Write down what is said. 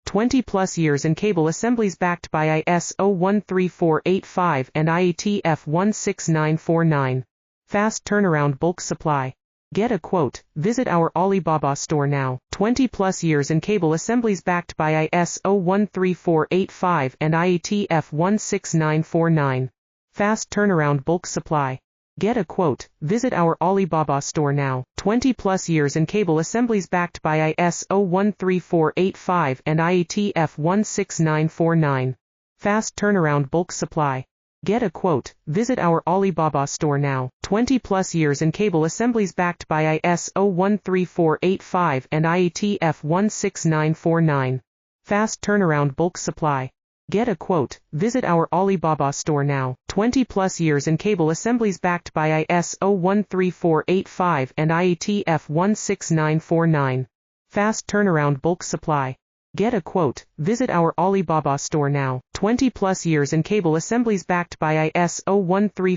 20 plus years in cable assemblies backed by IS013485 and IATF16949. Fast turnaround bulk supply. Get a quote. Visit our Alibaba store now. 20 plus years in cable assemblies backed by IS013485 and IATF16949. Fast turnaround bulk supply. Get a quote. Visit our Alibaba store now. 20 plus years in cable assemblies backed by IS013485 and IATF16949. Fast turnaround bulk supply. Get a quote. Visit our Alibaba store now. 20 plus years in cable assemblies backed by IS013485 and IATF16949. Fast turnaround bulk supply. Get a quote. Visit our Alibaba store now. 20 plus years in cable assemblies backed by IS013485 and IATF16949. Fast turnaround bulk supply. Get a quote. Visit our Alibaba store now. 20 plus years in cable assemblies backed by IS013485